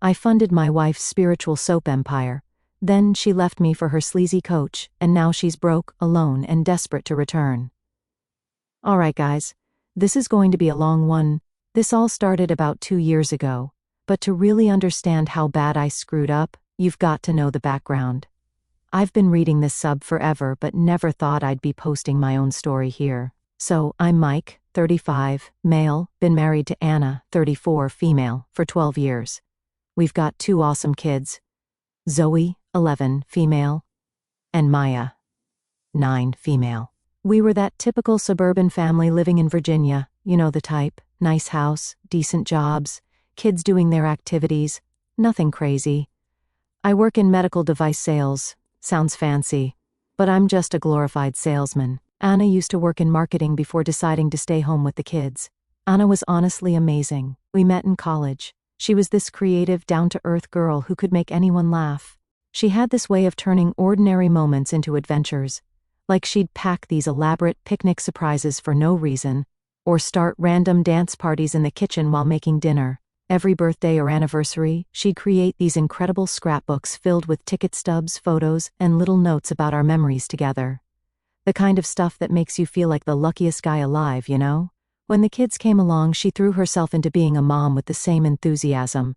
I funded my wife's spiritual soap empire. Then she left me for her sleazy coach, and now she's broke, alone, and desperate to return. Alright guys, this is going to be a long one. This all started about 2 years ago. But to really understand how bad I screwed up, you've got to know the background. I've been reading this sub forever but never thought I'd be posting my own story here. So, I'm Mike, 35, male, been married to Anna, 34, female, for 12 years. We've got 2 awesome kids. Zoe, 11, female, and Maya, 9, female. We were that typical suburban family living in Virginia, you know the type, nice house, decent jobs, kids doing their activities, nothing crazy. I work in medical device sales, sounds fancy, but I'm just a glorified salesman. Anna used to work in marketing before deciding to stay home with the kids. Anna was honestly amazing. We met in college. She was this creative, down-to-earth girl who could make anyone laugh. She had this way of turning ordinary moments into adventures. Like she'd pack these elaborate picnic surprises for no reason, or start random dance parties in the kitchen while making dinner. Every birthday or anniversary, she'd create these incredible scrapbooks filled with ticket stubs, photos, and little notes about our memories together. The kind of stuff that makes you feel like the luckiest guy alive, you know? When the kids came along, she threw herself into being a mom with the same enthusiasm.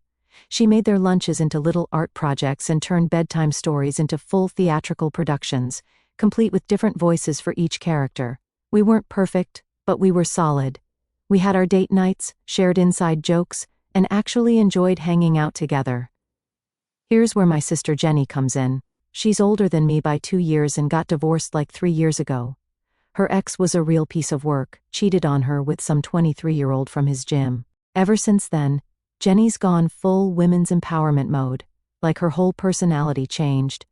She made their lunches into little art projects and turned bedtime stories into full theatrical productions, complete with different voices for each character. We weren't perfect, but we were solid. We had our date nights, shared inside jokes, and actually enjoyed hanging out together. Here's where my sister Jenny comes in. She's older than me by 2 years and got divorced like 3 years ago. Her ex was a real piece of work, cheated on her with some 23-year-old from his gym. Ever since then, Jenny's gone full women's empowerment mode, like her whole personality changed.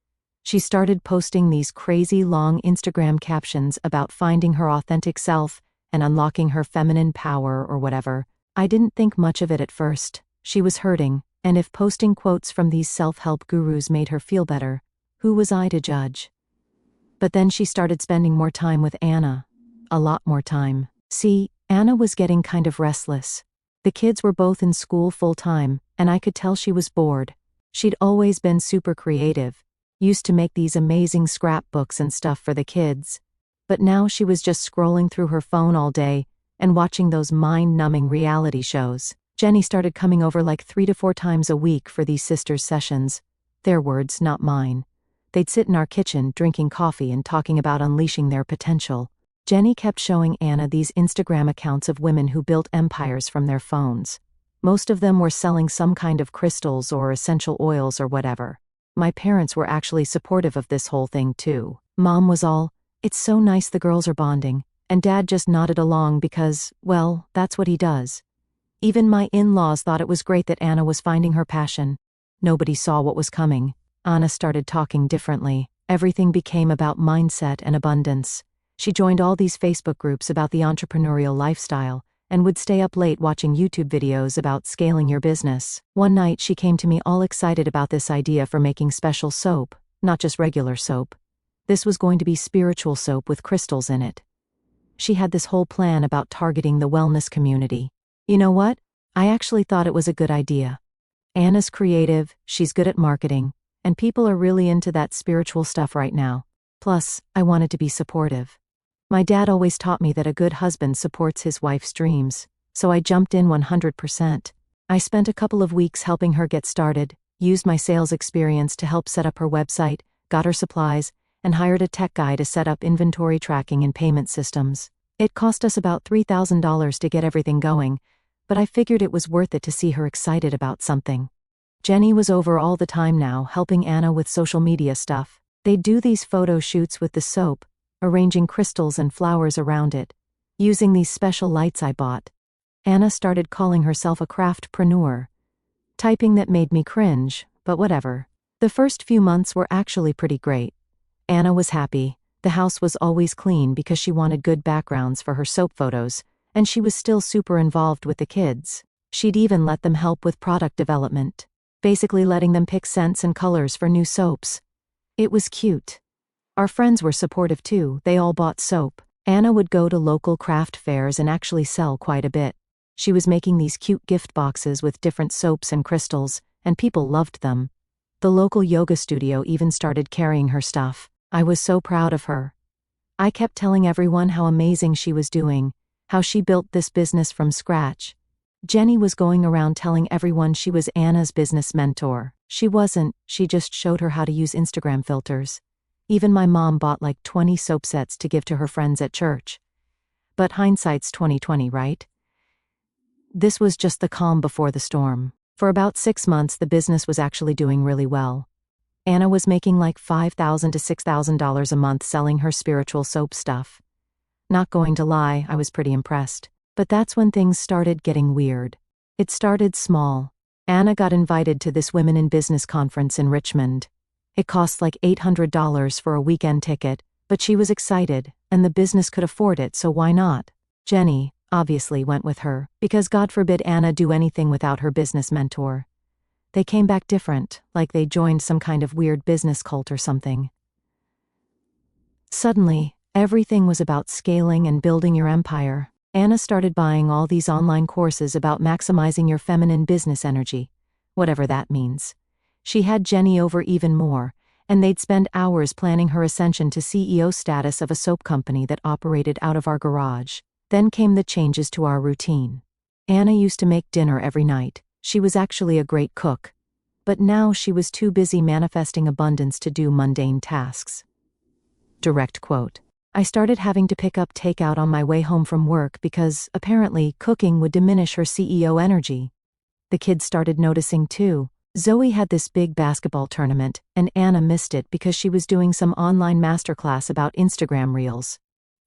She started posting these crazy long Instagram captions about finding her authentic self and unlocking her feminine power or whatever. I didn't think much of it at first. She was hurting, and if posting quotes from these self-help gurus made her feel better, who was I to judge? But then she started spending more time with Anna. A lot more time. See, Anna was getting kind of restless. The kids were both in school full-time, and I could tell she was bored. She'd always been super creative, used to make these amazing scrapbooks and stuff for the kids. But now she was just scrolling through her phone all day and watching those mind-numbing reality shows. Jenny started coming over like 3 to 4 times a week for these sisters' sessions. Their words, not mine. They'd sit in our kitchen drinking coffee and talking about unleashing their potential. Jenny kept showing Anna these Instagram accounts of women who built empires from their phones. Most of them were selling some kind of crystals or essential oils or whatever. My parents were actually supportive of this whole thing too. Mom was all, "It's so nice the girls are bonding," and Dad just nodded along because, well, that's what he does. Even my in-laws thought it was great that Anna was finding her passion. Nobody saw what was coming. Anna started talking differently. Everything became about mindset and abundance. She joined all these Facebook groups about the entrepreneurial lifestyle, and would stay up late watching YouTube videos about scaling your business. One night she came to me all excited about this idea for making special soap, not just regular soap. This was going to be spiritual soap with crystals in it. She had this whole plan about targeting the wellness community. You know what? I actually thought it was a good idea. Anna's creative, she's good at marketing, and people are really into that spiritual stuff right now. Plus, I wanted to be supportive. My dad always taught me that a good husband supports his wife's dreams, so I jumped in 100%. I spent a couple of weeks helping her get started, used my sales experience to help set up her website, got her supplies, and hired a tech guy to set up inventory tracking and payment systems. It cost us about $3,000 to get everything going, but I figured it was worth it to see her excited about something. Jenny was over all the time now, helping Anna with social media stuff. They'd do these photo shoots with the soap, arranging crystals and flowers around it, using these special lights I bought. Anna started calling herself a craftpreneur. Typing that made me cringe, but whatever. The first few months were actually pretty great. Anna was happy. The house was always clean because she wanted good backgrounds for her soap photos, and she was still super involved with the kids. She'd even let them help with product development, basically letting them pick scents and colors for new soaps. It was cute. Our friends were supportive too. They all bought soap. Anna would go to local craft fairs and actually sell quite a bit. She was making these cute gift boxes with different soaps and crystals, and people loved them. The local yoga studio even started carrying her stuff. I was so proud of her. I kept telling everyone how amazing she was doing, how she built this business from scratch. Jenny was going around telling everyone she was Anna's business mentor. She wasn't, she just showed her how to use Instagram filters. Even my mom bought like 20 soap sets to give to her friends at church. But hindsight's 20/20, right? This was just the calm before the storm. For about 6 months the business was actually doing really well. Anna was making like $5,000 to $6,000 a month selling her spiritual soap stuff. Not going to lie, I was pretty impressed. But that's when things started getting weird. It started small. Anna got invited to this Women in Business conference in Richmond. It cost like $800 for a weekend ticket, but she was excited, and the business could afford it, so why not? Jenny, obviously, went with her, because God forbid Anna do anything without her business mentor. They came back different, like they joined some kind of weird business cult or something. Suddenly, everything was about scaling and building your empire. Anna started buying all these online courses about maximizing your feminine business energy, whatever that means. She had Jenny over even more, and they'd spend hours planning her ascension to CEO status of a soap company that operated out of our garage. Then came the changes to our routine. Anna used to make dinner every night. She was actually a great cook. But now she was too busy manifesting abundance to do mundane tasks. Direct quote. I started having to pick up takeout on my way home from work because, apparently, cooking would diminish her CEO energy. The kids started noticing too. Zoe had this big basketball tournament, and Anna missed it because she was doing some online masterclass about Instagram Reels.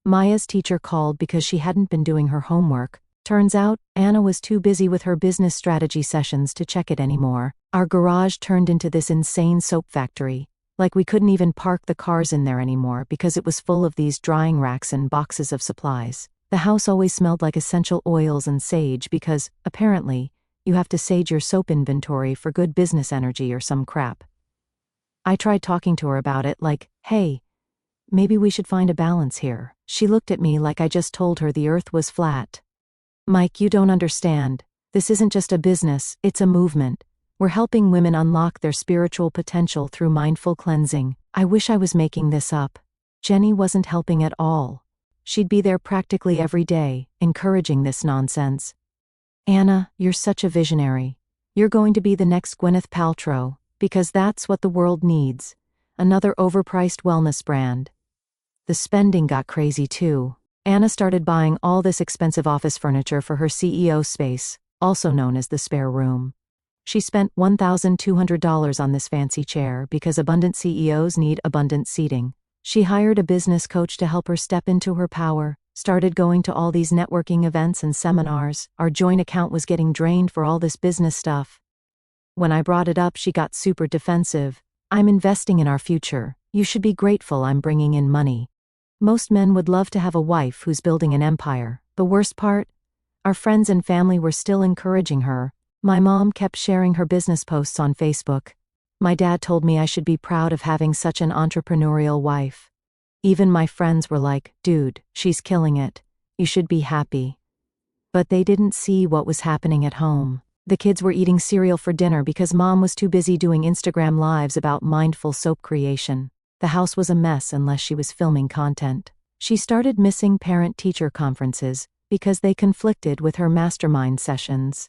Maya's teacher called because she hadn't been doing her homework. Turns out, Anna was too busy with her business strategy sessions to check it anymore. Our garage turned into this insane soap factory. Like we couldn't even park the cars in there anymore because it was full of these drying racks and boxes of supplies. The house always smelled like essential oils and sage because, apparently, you have to sage your soap inventory for good business energy or some crap. I tried talking to her about it like, hey, maybe we should find a balance here. She looked at me like I just told her the earth was flat. Mike, you don't understand. This isn't just a business, it's a movement. We're helping women unlock their spiritual potential through mindful cleansing. I wish I was making this up. Jenny wasn't helping at all. She'd be there practically every day, encouraging this nonsense. Anna, you're such a visionary. You're going to be the next Gwyneth Paltrow, because that's what the world needs. Another overpriced wellness brand. The spending got crazy too. Anna started buying all this expensive office furniture for her CEO space, also known as the spare room. She spent $1,200 on this fancy chair because abundant CEOs need abundant seating. She hired a business coach to help her step into her power, started going to all these networking events and seminars. Our joint account was getting drained for all this business stuff. When I brought it up, she got super defensive. I'm investing in our future. You should be grateful I'm bringing in money. Most men would love to have a wife who's building an empire. The worst part? Our friends and family were still encouraging her. My mom kept sharing her business posts on Facebook. My dad told me I should be proud of having such an entrepreneurial wife. Even my friends were like, dude, she's killing it. You should be happy. But they didn't see what was happening at home. The kids were eating cereal for dinner because mom was too busy doing Instagram lives about mindful soap creation. The house was a mess unless she was filming content. She started missing parent-teacher conferences because they conflicted with her mastermind sessions.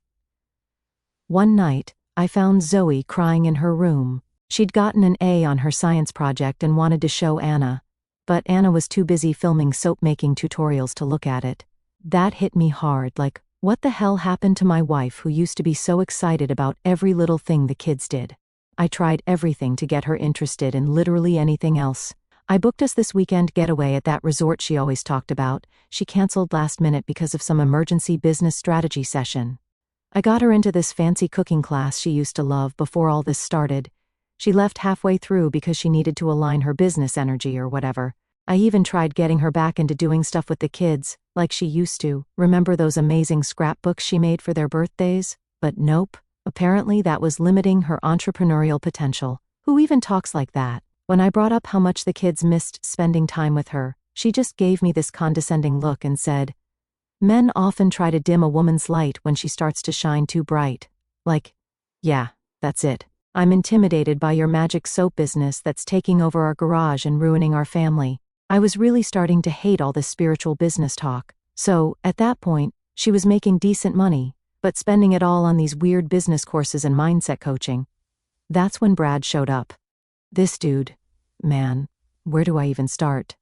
One night, I found Zoe crying in her room. She'd gotten an A on her science project and wanted to show Anna. But Anna was too busy filming soap-making tutorials to look at it. That hit me hard, like, what the hell happened to my wife who used to be so excited about every little thing the kids did? I tried everything to get her interested in literally anything else. I booked us this weekend getaway at that resort she always talked about. She canceled last minute because of some emergency business strategy session. I got her into this fancy cooking class she used to love before all this started. She left halfway through because she needed to align her business energy or whatever. I even tried getting her back into doing stuff with the kids, like she used to. Remember those amazing scrapbooks she made for their birthdays? But nope. Apparently that was limiting her entrepreneurial potential. Who even talks like that? When I brought up how much the kids missed spending time with her, she just gave me this condescending look and said, "Men often try to dim a woman's light when she starts to shine too bright." Like, yeah, That's it. I'm intimidated by your magic soap business that's taking over our garage and ruining our family. I was really starting to hate all this spiritual business talk. So, at that point, she was making decent money, but spending it all on these weird business courses and mindset coaching. That's when Brad showed up. This dude, man, where do I even start?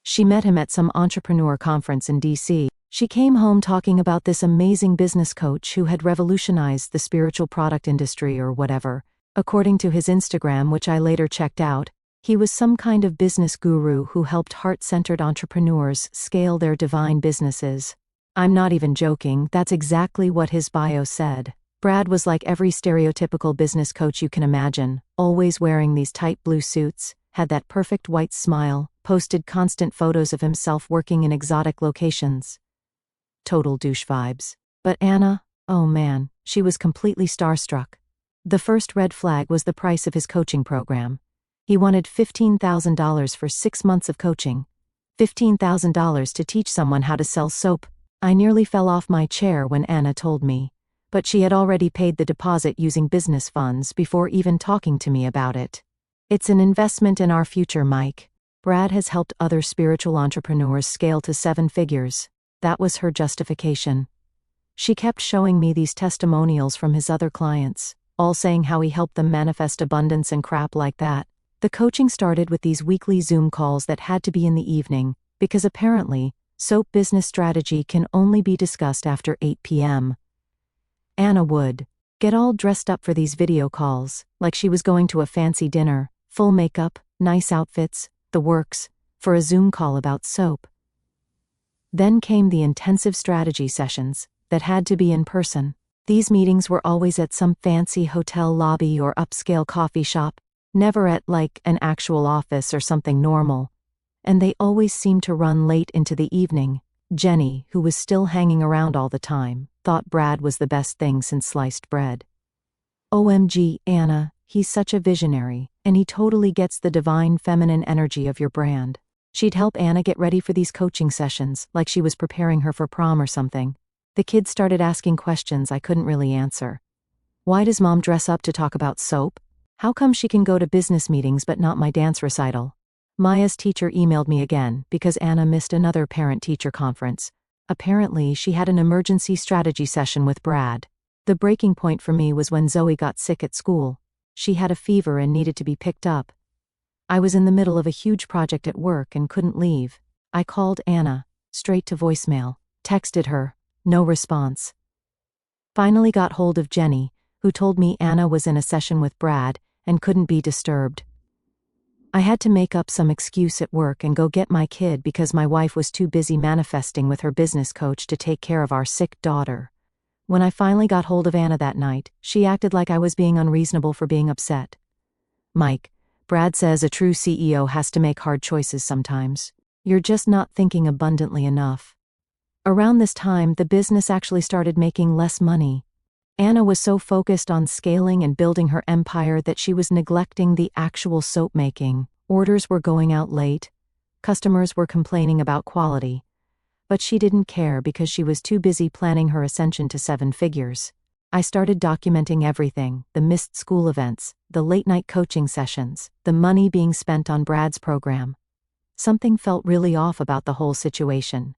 She met him at some entrepreneur conference in DC. She came home talking about this amazing business coach who had revolutionized the spiritual product industry or whatever. According to his Instagram, which I later checked out, he was some kind of business guru who helped heart-centered entrepreneurs scale their divine businesses. I'm not even joking, that's exactly what his bio said. Brad was like every stereotypical business coach you can imagine, always wearing these tight blue suits, had that perfect white smile, posted constant photos of himself working in exotic locations. Total douche vibes. But Anna, oh man, she was completely starstruck. The first red flag was the price of his coaching program. He wanted $15,000 for 6 months of coaching. $15,000 to teach someone how to sell soap. I nearly fell off my chair when Anna told me. But she had already paid the deposit using business funds before even talking to me about it. It's an investment in our future, Mike. Brad has helped other spiritual entrepreneurs scale to 7 figures. That was her justification. She kept showing me these testimonials from his other clients, all saying how he helped them manifest abundance and crap like that. The coaching started with these weekly Zoom calls that had to be in the evening, because apparently, soap business strategy can only be discussed after 8 p.m. Anna would get all dressed up for these video calls, like she was going to a fancy dinner, full makeup, nice outfits, the works, for a Zoom call about soap. Then came the intensive strategy sessions, that had to be in person. These meetings were always at some fancy hotel lobby or upscale coffee shop, never at like an actual office or something normal. And they always seemed to run late into the evening. Jenny, who was still hanging around all the time, thought Brad was the best thing since sliced bread. OMG, Anna, he's such a visionary, and he totally gets the divine feminine energy of your brand. She'd help Anna get ready for these coaching sessions, like she was preparing her for prom or something. The kids started asking questions I couldn't really answer. Why does mom dress up to talk about soap? How come she can go to business meetings but not my dance recital? Maya's teacher emailed me again because Anna missed another parent-teacher conference. Apparently, she had an emergency strategy session with Brad. The breaking point for me was when Zoe got sick at school. She had a fever and needed to be picked up. I was in the middle of a huge project at work and couldn't leave. I called Anna, straight to voicemail, texted her, no response. Finally got hold of Jenny, who told me Anna was in a session with Brad and couldn't be disturbed. I had to make up some excuse at work and go get my kid because my wife was too busy manifesting with her business coach to take care of our sick daughter. When I finally got hold of Anna that night, she acted like I was being unreasonable for being upset. Mike, Brad says a true CEO has to make hard choices sometimes. You're just not thinking abundantly enough. Around this time, the business actually started making less money. Anna was so focused on scaling and building her empire that she was neglecting the actual soap making. Orders were going out late. Customers were complaining about quality. But she didn't care because she was too busy planning her ascension to 7 figures. I started documenting everything, the missed school events, the late-night coaching sessions, the money being spent on Brad's program. Something felt really off about the whole situation.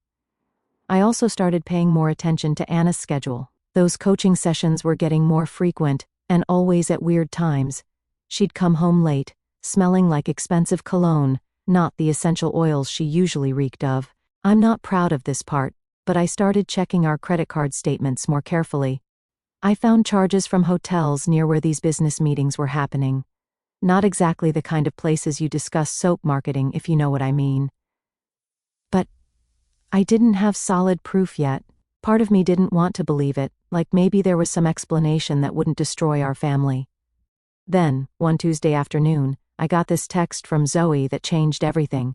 I also started paying more attention to Anna's schedule. Those coaching sessions were getting more frequent, and always at weird times. She'd come home late, smelling like expensive cologne, not the essential oils she usually reeked of. I'm not proud of this part, but I started checking our credit card statements more carefully. I found charges from hotels near where these business meetings were happening. Not exactly the kind of places you discuss soap marketing, if you know what I mean. But I didn't have solid proof yet. Part of me didn't want to believe it, like maybe there was some explanation that wouldn't destroy our family. Then, one Tuesday afternoon, I got this text from Zoe that changed everything.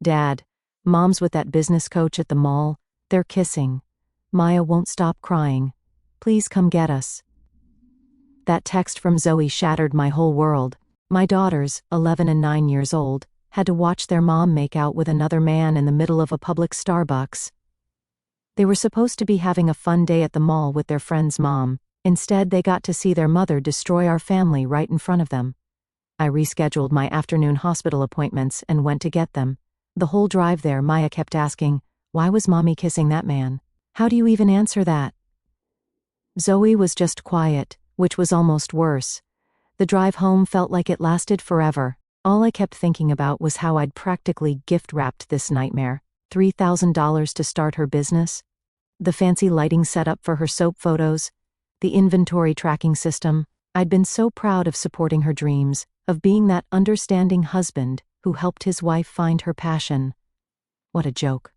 Dad, Mom's with that business coach at the mall. They're kissing. Maya won't stop crying. Please come get us. That text from Zoe shattered my whole world. My daughters, 11 and 9 years old, had to watch their mom make out with another man in the middle of a public Starbucks. They were supposed to be having a fun day at the mall with their friend's mom, Instead, they got to see their mother destroy our family right in front of them. I rescheduled my afternoon hospital appointments and went to get them. The whole drive there, Maya kept asking, "Why was Mommy kissing that man? How do you even answer that?" Zoe was just quiet, which was almost worse. The drive home felt like it lasted forever. All I kept thinking about was how I'd practically gift-wrapped this nightmare. $3,000 to start her business, the fancy lighting setup for her soap photos, the inventory tracking system. I'd been so proud of supporting her dreams, of being that understanding husband who helped his wife find her passion. What a joke.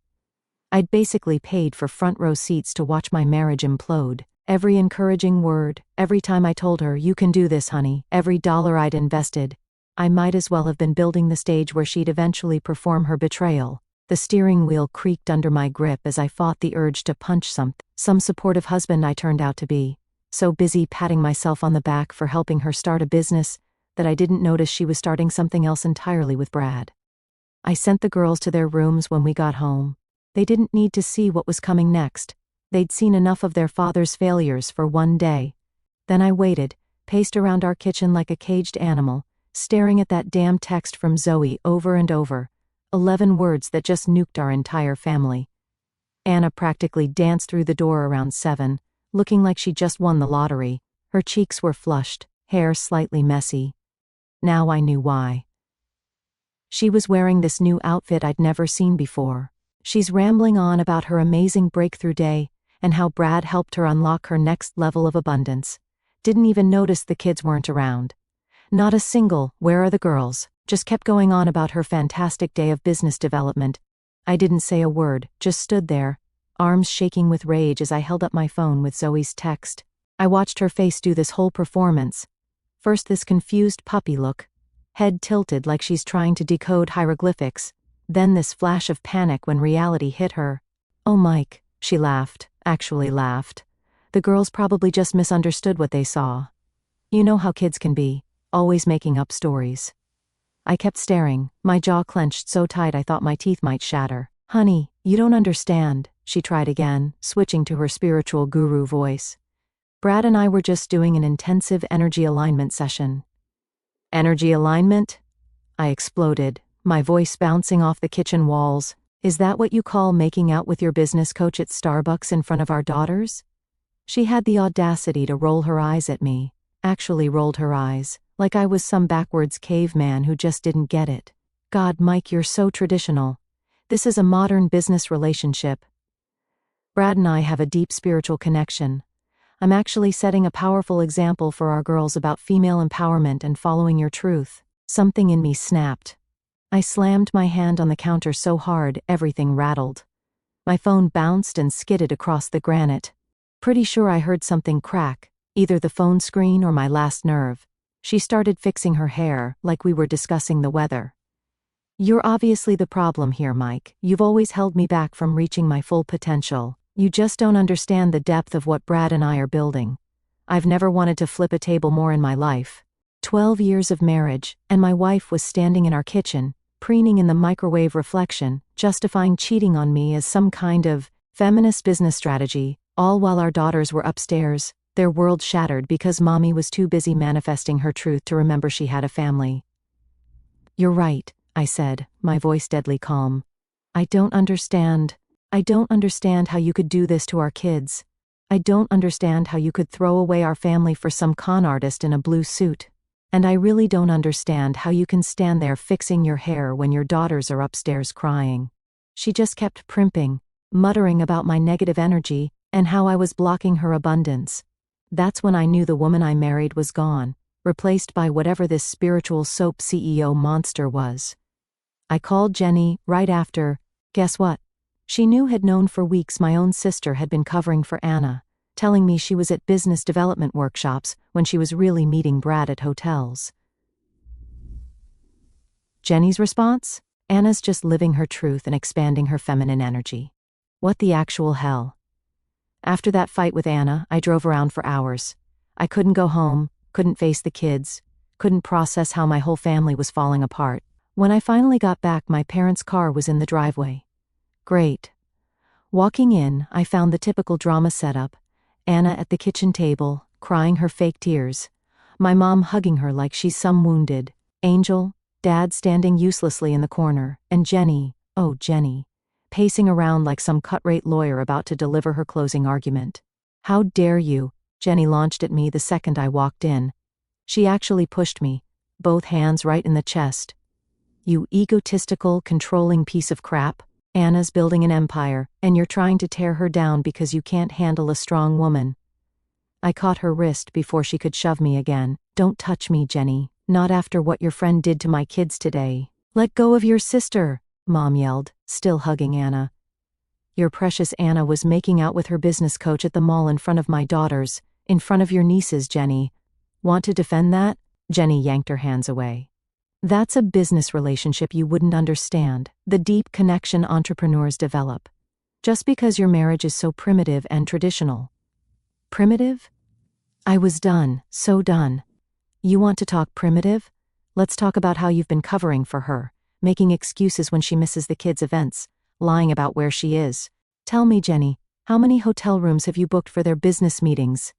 I'd basically paid for front row seats to watch my marriage implode. Every encouraging word, every time I told her, "You can do this, honey," every dollar I'd invested, I might as well have been building the stage where she'd eventually perform her betrayal. The steering wheel creaked under my grip as I fought the urge to punch some supportive husband I turned out to be. So busy patting myself on the back for helping her start a business that I didn't notice she was starting something else entirely with Brad. I sent the girls to their rooms when we got home. They didn't need to see what was coming next. They'd seen enough of their father's failures for one day. Then I waited, paced around our kitchen like a caged animal, staring at that damn text from Zoe over and over. 11 words that just nuked our entire family. Anna practically danced through the door around 7, looking like she just won the lottery. Her cheeks were flushed, hair slightly messy. Now I knew why. She was wearing this new outfit I'd never seen before. She's rambling on about her amazing breakthrough day and how Brad helped her unlock her next level of abundance. Didn't even notice the kids weren't around. Not a single "Where are the girls?" Just kept going on about her fantastic day of business development. I didn't say a word, just stood there, arms shaking with rage as I held up my phone with Zoe's text. I watched her face do this whole performance. First this confused puppy look, head tilted like she's trying to decode hieroglyphics, then this flash of panic when reality hit her. "Oh, Mike," she laughed, actually laughed. "The girls probably just misunderstood what they saw. You know how kids can be, always making up stories." I kept staring, my jaw clenched so tight I thought my teeth might shatter. "Honey, you don't understand," she tried again, switching to her spiritual guru voice. "Brad and I were just doing an intensive energy alignment session." "Energy alignment?" I exploded, my voice bouncing off the kitchen walls. "Is that what you call making out with your business coach at Starbucks in front of our daughters?" She had the audacity to roll her eyes at me, actually rolled her eyes, like I was some backwards caveman who just didn't get it. "God, Mike, you're so traditional. This is a modern business relationship." Brad and I have a deep spiritual connection. I'm actually setting a powerful example for our girls about female empowerment and following your truth. Something in me snapped. I slammed my hand on the counter so hard everything rattled. My phone bounced and skidded across the granite. Pretty sure I heard something crack, either the phone screen or my last nerve. She started fixing her hair, like we were discussing the weather. "You're obviously the problem here, Mike. You've always held me back from reaching my full potential. You just don't understand the depth of what Brad and I are building. I've never wanted to flip a table more in my life. 12 years of marriage, and my wife was standing in our kitchen, preening in the microwave reflection, justifying cheating on me as some kind of feminist business strategy, all while our daughters were upstairs, their world shattered because Mommy was too busy manifesting her truth to remember she had a family." "You're right," I said, my voice deadly calm. I don't understand how you could do this to our kids. I don't understand how you could throw away our family for some con artist in a blue suit. And I really don't understand how you can stand there fixing your hair when your daughters are upstairs crying." She just kept primping, muttering about my negative energy and how I was blocking her abundance. That's when I knew the woman I married was gone, replaced by whatever this spiritual soap CEO monster was. I called Jenny right after. Guess what? She had known for weeks my own sister had been covering for Anna, telling me she was at business development workshops when she was really meeting Brad at hotels. Jenny's response? "Anna's just living her truth and expanding her feminine energy." What the actual hell? After that fight with Anna, I drove around for hours. I couldn't go home, couldn't face the kids, couldn't process how my whole family was falling apart. When I finally got back, my parents' car was in the driveway. Great. Walking in, I found the typical drama setup. Anna at the kitchen table, crying her fake tears. My mom hugging her like she's some wounded angel, Dad standing uselessly in the corner, and Jenny, oh Jenny, pacing around like some cut-rate lawyer about to deliver her closing argument. "How dare you?" Jenny launched at me the second I walked in. She actually pushed me, both hands right in the chest. "You egotistical, controlling piece of crap. Anna's building an empire, and you're trying to tear her down because you can't handle a strong woman." I caught her wrist before she could shove me again. "Don't touch me, Jenny. Not after what your friend did to my kids today." "Let go of your sister," Mom yelled, still hugging Anna. "Your precious Anna was making out with her business coach at the mall in front of my daughters, in front of your nieces, Jenny. Want to defend that?" Jenny yanked her hands away. "That's a business relationship you wouldn't understand, the deep connection entrepreneurs develop. Just because your marriage is so primitive and traditional." Primitive? I was done, so done. "You want to talk primitive? Let's talk about how you've been covering for her, making excuses when she misses the kids' events, lying about where she is. Tell me, Jenny, how many hotel rooms have you booked for their business meetings?"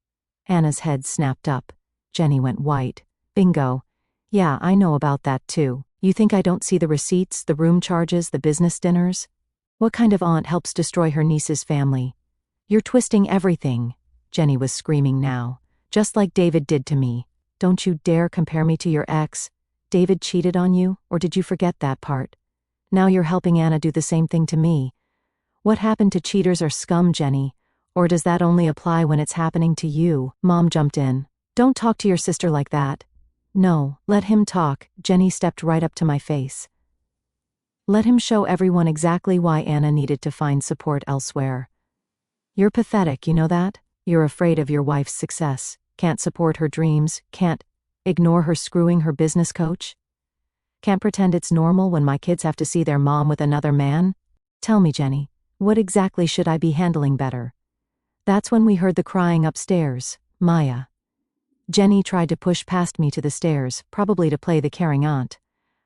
Anna's head snapped up. Jenny went white. "Bingo. Yeah, I know about that too. You think I don't see the receipts, the room charges, the business dinners? What kind of aunt helps destroy her niece's family? You're twisting everything." Jenny was screaming now. "Just like David did to me. Don't you dare compare me to your ex. David cheated on you, or did you forget that part? Now you're helping Anna do the same thing to me. What happened to cheaters or scum, Jenny? Or does that only apply when it's happening to you?" Mom jumped in. "Don't talk to your sister like that." "No, let him talk." Jenny stepped right up to my face. "Let him show everyone exactly why Anna needed to find support elsewhere. You're pathetic, you know that? You're afraid of your wife's success, can't support her dreams, can't ignore her screwing her business coach? Can't pretend it's normal when my kids have to see their mom with another man? Tell me, Jenny, what exactly should I be handling better?" That's when we heard the crying upstairs. Maya. Jenny tried to push past me to the stairs, probably to play the caring aunt.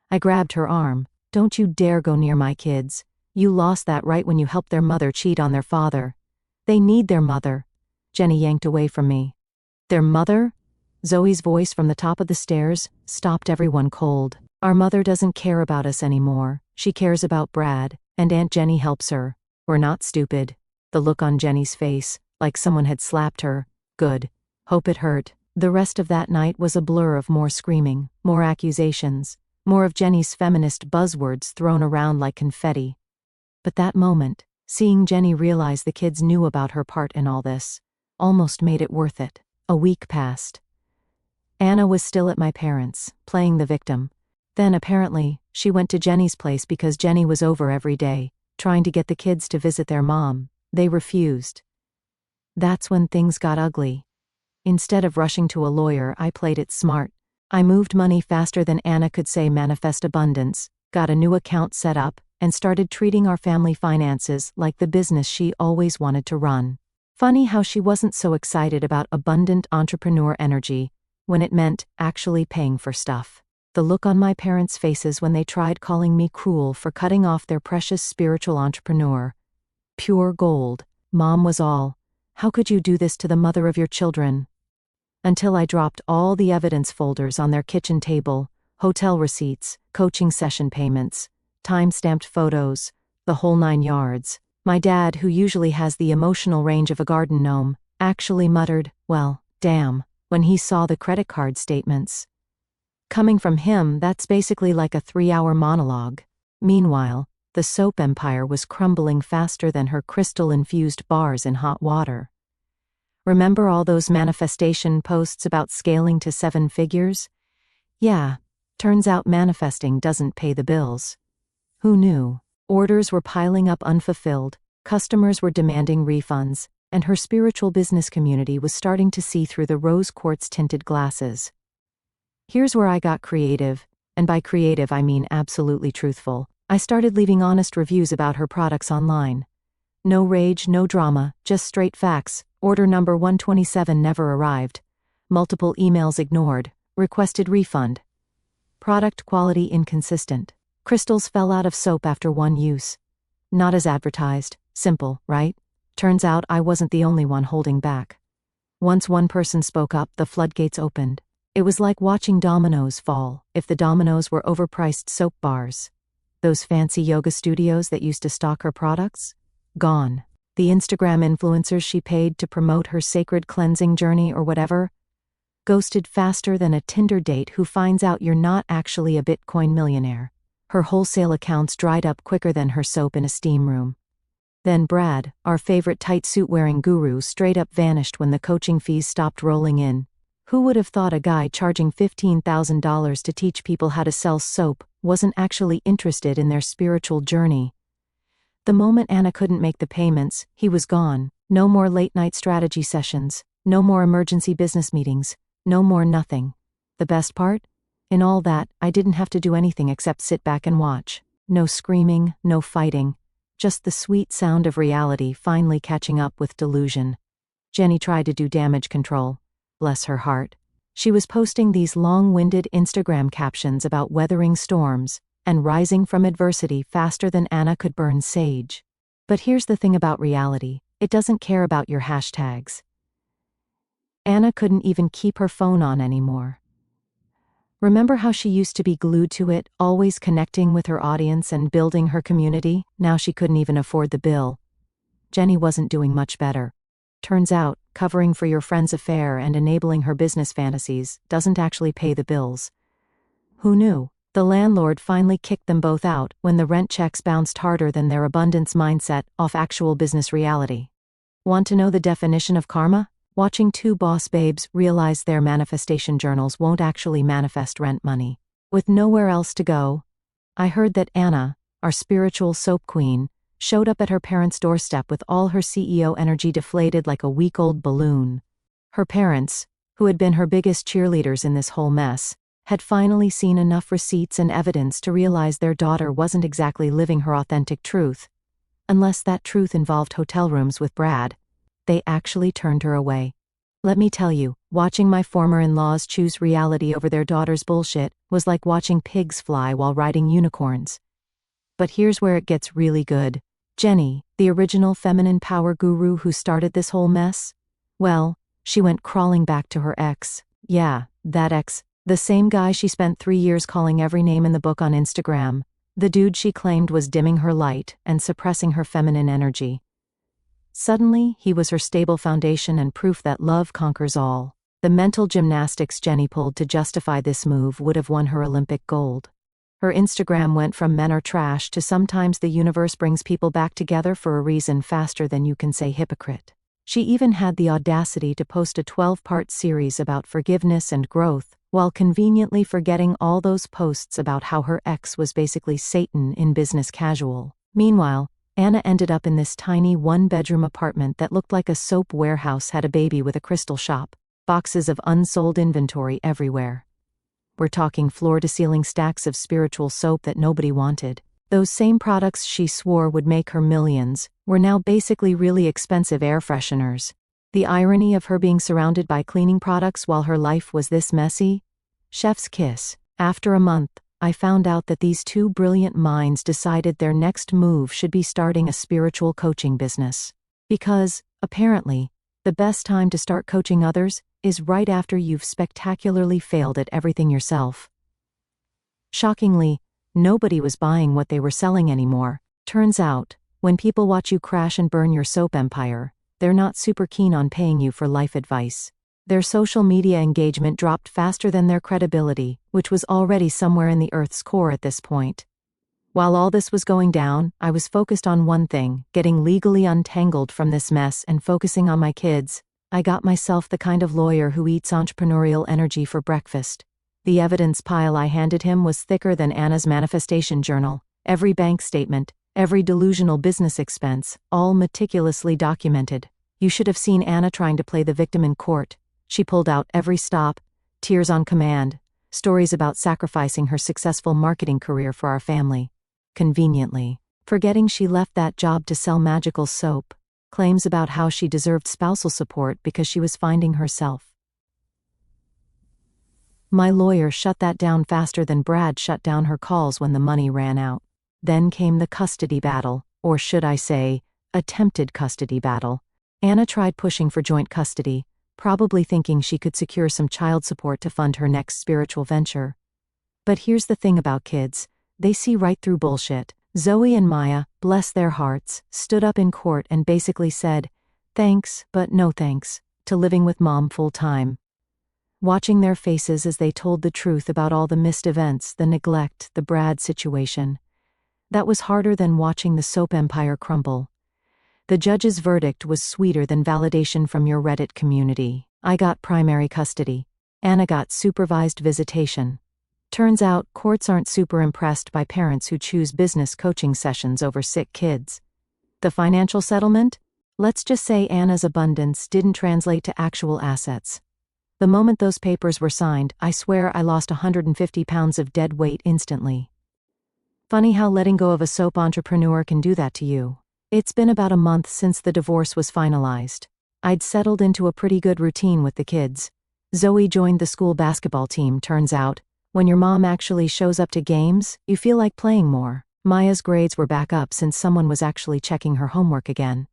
I grabbed her arm. "Don't you dare go near my kids. You lost that right when you helped their mother cheat on their father. They need their mother." Jenny yanked away from me. "Their mother?" Zoe's voice from the top of the stairs stopped everyone cold. "Our mother doesn't care about us anymore. She cares about Brad, and Aunt Jenny helps her. We're not stupid." The look on Jenny's face, like someone had slapped her. Good. Hope it hurt. The rest of that night was a blur of more screaming, more accusations, more of Jenny's feminist buzzwords thrown around like confetti. But that moment, seeing Jenny realize the kids knew about her part in all this, almost made it worth it. A week passed. Anna was still at my parents', playing the victim. Then apparently, she went to Jenny's place because Jenny was over every day, trying to get the kids to visit their mom. They refused. That's when things got ugly. Instead of rushing to a lawyer, I played it smart. I moved money faster than Anna could say manifest abundance, got a new account set up, and started treating our family finances like the business she always wanted to run. Funny how she wasn't so excited about abundant entrepreneur energy when it meant actually paying for stuff. The look on my parents' faces when they tried calling me cruel for cutting off their precious spiritual entrepreneur. Pure gold. Mom was all, "How could you do this to the mother of your children?" Until I dropped all the evidence folders on their kitchen table, hotel receipts, coaching session payments, time-stamped photos, the whole 9 yards. My dad, who usually has the emotional range of a garden gnome, actually muttered, "Well, damn," when he saw the credit card statements. Coming from him, that's basically like a 3-hour monologue. Meanwhile, the soap empire was crumbling faster than her crystal-infused bars in hot water. Remember all those manifestation posts about scaling to 7 figures? Yeah, turns out manifesting doesn't pay the bills. Who knew? Orders were piling up unfulfilled, customers were demanding refunds, and her spiritual business community was starting to see through the rose quartz-tinted glasses. Here's where I got creative, and by creative I mean absolutely truthful. I started leaving honest reviews about her products online. No rage, no drama, just straight facts. Order number 127 never arrived. Multiple emails ignored. Requested refund. Product quality inconsistent. Crystals fell out of soap after 1 use. Not as advertised. Simple, right? Turns out I wasn't the only one holding back. Once one person spoke up, the floodgates opened. It was like watching dominoes fall, if the dominoes were overpriced soap bars. Those fancy yoga studios that used to stock her products? Gone. The Instagram influencers she paid to promote her sacred cleansing journey or whatever? Ghosted faster than a Tinder date who finds out you're not actually a Bitcoin millionaire. Her wholesale accounts dried up quicker than her soap in a steam room. Then Brad, our favorite tight suit-wearing guru, straight up vanished when the coaching fees stopped rolling in. Who would have thought a guy charging $15,000 to teach people how to sell soap wasn't actually interested in their spiritual journey? The moment Anna couldn't make the payments, he was gone. No more late-night strategy sessions, no more emergency business meetings, no more nothing. The best part? In all that, I didn't have to do anything except sit back and watch. No screaming, no fighting. Just the sweet sound of reality finally catching up with delusion. Jenny tried to do damage control. Bless her heart. She was posting these long-winded Instagram captions about weathering storms and rising from adversity faster than Anna could burn sage. But here's the thing about reality. It doesn't care about your hashtags. Anna couldn't even keep her phone on anymore. Remember how she used to be glued to it, always connecting with her audience and building her community? Now she couldn't even afford the bill. Jenny wasn't doing much better. Turns out, covering for your friend's affair and enabling her business fantasies doesn't actually pay the bills. Who knew? The landlord finally kicked them both out when the rent checks bounced harder than their abundance mindset off actual business reality. Want to know the definition of karma? Watching two boss babes realize their manifestation journals won't actually manifest rent money. With nowhere else to go, I heard that Anna, our spiritual soap queen, showed up at her parents' doorstep with all her CEO energy deflated like a week-old balloon. Her parents, who had been her biggest cheerleaders in this whole mess, had finally seen enough receipts and evidence to realize their daughter wasn't exactly living her authentic truth. Unless that truth involved hotel rooms with Brad. They actually turned her away. Let me tell you, watching my former in-laws choose reality over their daughter's bullshit was like watching pigs fly while riding unicorns. But here's where it gets really good. Jenny, the original feminine power guru who started this whole mess? Well, she went crawling back to her ex. Yeah, that ex. The same guy she spent 3 years calling every name in the book on Instagram. The dude she claimed was dimming her light and suppressing her feminine energy. Suddenly, he was her stable foundation and proof that love conquers all. The mental gymnastics Jenny pulled to justify this move would have won her Olympic gold. Her Instagram went from men are trash to sometimes the universe brings people back together for a reason faster than you can say hypocrite. She even had the audacity to post a 12-part series about forgiveness and growth, while conveniently forgetting all those posts about how her ex was basically Satan in business casual. Meanwhile, Anna ended up in this tiny one-bedroom apartment that looked like a soap warehouse had a baby with a crystal shop. Boxes of unsold inventory everywhere. We're talking floor-to-ceiling stacks of spiritual soap that nobody wanted. Those same products she swore would make her millions were now basically really expensive air fresheners. The irony of her being surrounded by cleaning products while her life was this messy? Chef's kiss. After a month, I found out that these two brilliant minds decided their next move should be starting a spiritual coaching business. Because, apparently, the best time to start coaching others is right after you've spectacularly failed at everything yourself. Shockingly, nobody was buying what they were selling anymore. Turns out, when people watch you crash and burn your soap empire, they're not super keen on paying you for life advice. Their social media engagement dropped faster than their credibility, which was already somewhere in the Earth's core at this point. While all this was going down, I was focused on one thing, getting legally untangled from this mess and focusing on my kids. I got myself the kind of lawyer who eats entrepreneurial energy for breakfast. The evidence pile I handed him was thicker than Anna's manifestation journal. Every bank statement, every delusional business expense, all meticulously documented. You should have seen Anna trying to play the victim in court. She pulled out every stop, tears on command, stories about sacrificing her successful marketing career for our family. Conveniently, forgetting she left that job to sell magical soap. Claims about how she deserved spousal support because she was finding herself. My lawyer shut that down faster than Brad shut down her calls when the money ran out. Then came the custody battle, or should I say, attempted custody battle. Anna tried pushing for joint custody, probably thinking she could secure some child support to fund her next spiritual venture. But here's the thing about kids. They see right through bullshit. Zoe and Maya, bless their hearts, stood up in court and basically said, "Thanks, but no thanks," to living with mom full-time. Watching their faces as they told the truth about all the missed events, the neglect, the Brad situation. That was harder than watching the soap empire crumble. The judge's verdict was sweeter than validation from your Reddit community. I got primary custody. Anna got supervised visitation. Turns out, courts aren't super impressed by parents who choose business coaching sessions over sick kids. The financial settlement? Let's just say Anna's abundance didn't translate to actual assets. The moment those papers were signed, I swear I lost 150 pounds of dead weight instantly. Funny how letting go of a soap entrepreneur can do that to you. It's been about a month since the divorce was finalized. I'd settled into a pretty good routine with the kids. Zoe joined the school basketball team. Turns out, when your mom actually shows up to games, you feel like playing more. Maya's grades were back up since someone was actually checking her homework again.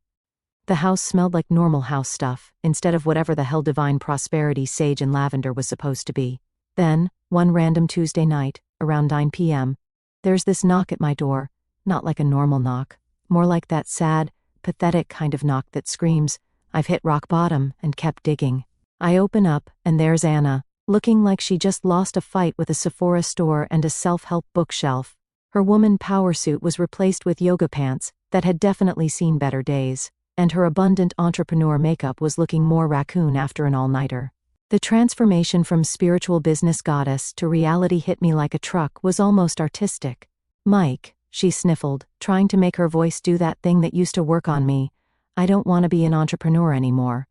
The house smelled like normal house stuff, instead of whatever the hell divine prosperity sage and lavender was supposed to be. Then, one random Tuesday night, around 9 p.m., there's this knock at my door, not like a normal knock, more like that sad, pathetic kind of knock that screams, "I've hit rock bottom," and kept digging. I open up, and there's Anna, looking like she just lost a fight with a Sephora store and a self-help bookshelf. Her woman power suit was replaced with yoga pants that had definitely seen better days, and her abundant entrepreneur makeup was looking more raccoon after an all-nighter. The transformation from spiritual business goddess to reality hit me like a truck was almost artistic. "Mike," she sniffled, trying to make her voice do that thing that used to work on me. "I don't want to be an entrepreneur anymore."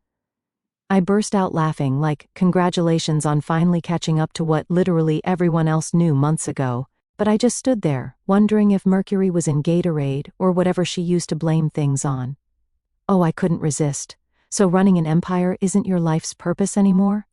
I burst out laughing like, congratulations on finally catching up to what literally everyone else knew months ago. But I just stood there, wondering if Mercury was in Gatorade or whatever she used to blame things on. Oh, I couldn't resist. "So running an empire isn't your life's purpose anymore?"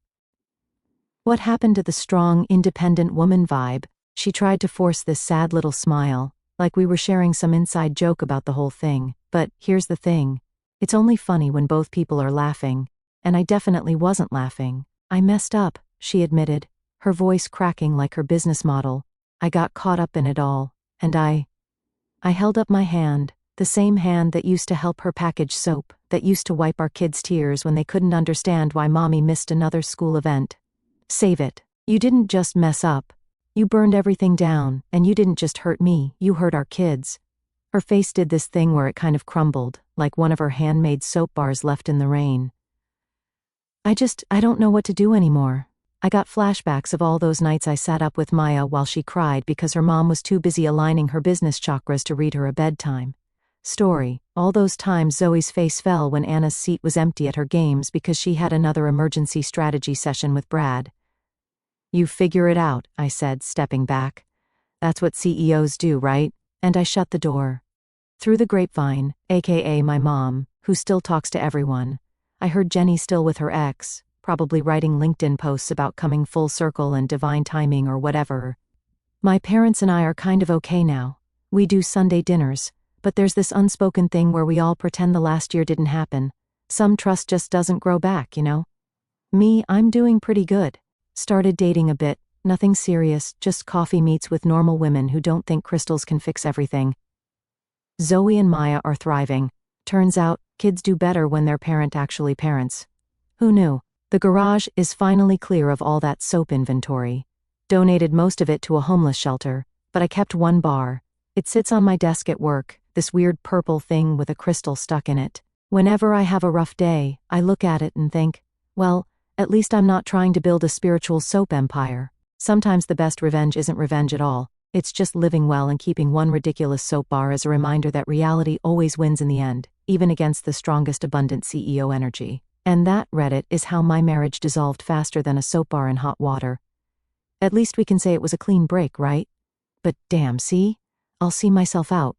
What happened to the strong, independent woman vibe? She tried to force this sad little smile, like we were sharing some inside joke about the whole thing. But here's the thing. It's only funny when both people are laughing. And I definitely wasn't laughing. "I messed up," she admitted, her voice cracking like her business model. "I got caught up in it all, and I held up my hand, the same hand that used to help her package soap, that used to wipe our kids' tears when they couldn't understand why mommy missed another school event. "Save it. You didn't just mess up. You burned everything down, and you didn't just hurt me, you hurt our kids." Her face did this thing where it kind of crumbled, like one of her handmade soap bars left in the rain. I don't know what to do anymore." I got flashbacks of all those nights I sat up with Maya while she cried because her mom was too busy aligning her business chakras to read her a bedtime story. All those times Zoe's face fell when Anna's seat was empty at her games because she had another emergency strategy session with Brad. "You figure it out," I said, stepping back. "That's what CEOs do, right?" And I shut the door. Through the grapevine, aka my mom, who still talks to everyone, I heard Jenny still with her ex, probably writing LinkedIn posts about coming full circle and divine timing or whatever. My parents and I are kind of okay now. We do Sunday dinners, but there's this unspoken thing where we all pretend the last year didn't happen. Some trust just doesn't grow back, you know? Me, I'm doing pretty good. Started dating a bit, nothing serious, just coffee meets with normal women who don't think crystals can fix everything. Zoe and Maya are thriving. Turns out, kids do better when their parent actually parents. Who knew? The garage is finally clear of all that soap inventory. Donated most of it to a homeless shelter, but I kept one bar. It sits on my desk at work, this weird purple thing with a crystal stuck in it. Whenever I have a rough day, I look at it and think, well, at least I'm not trying to build a spiritual soap empire. Sometimes the best revenge isn't revenge at all. It's just living well and keeping one ridiculous soap bar as a reminder that reality always wins in the end, even against the strongest abundant CEO energy. And that, Reddit, is how my marriage dissolved faster than a soap bar in hot water. At least we can say it was a clean break, right? But damn, see? I'll see myself out.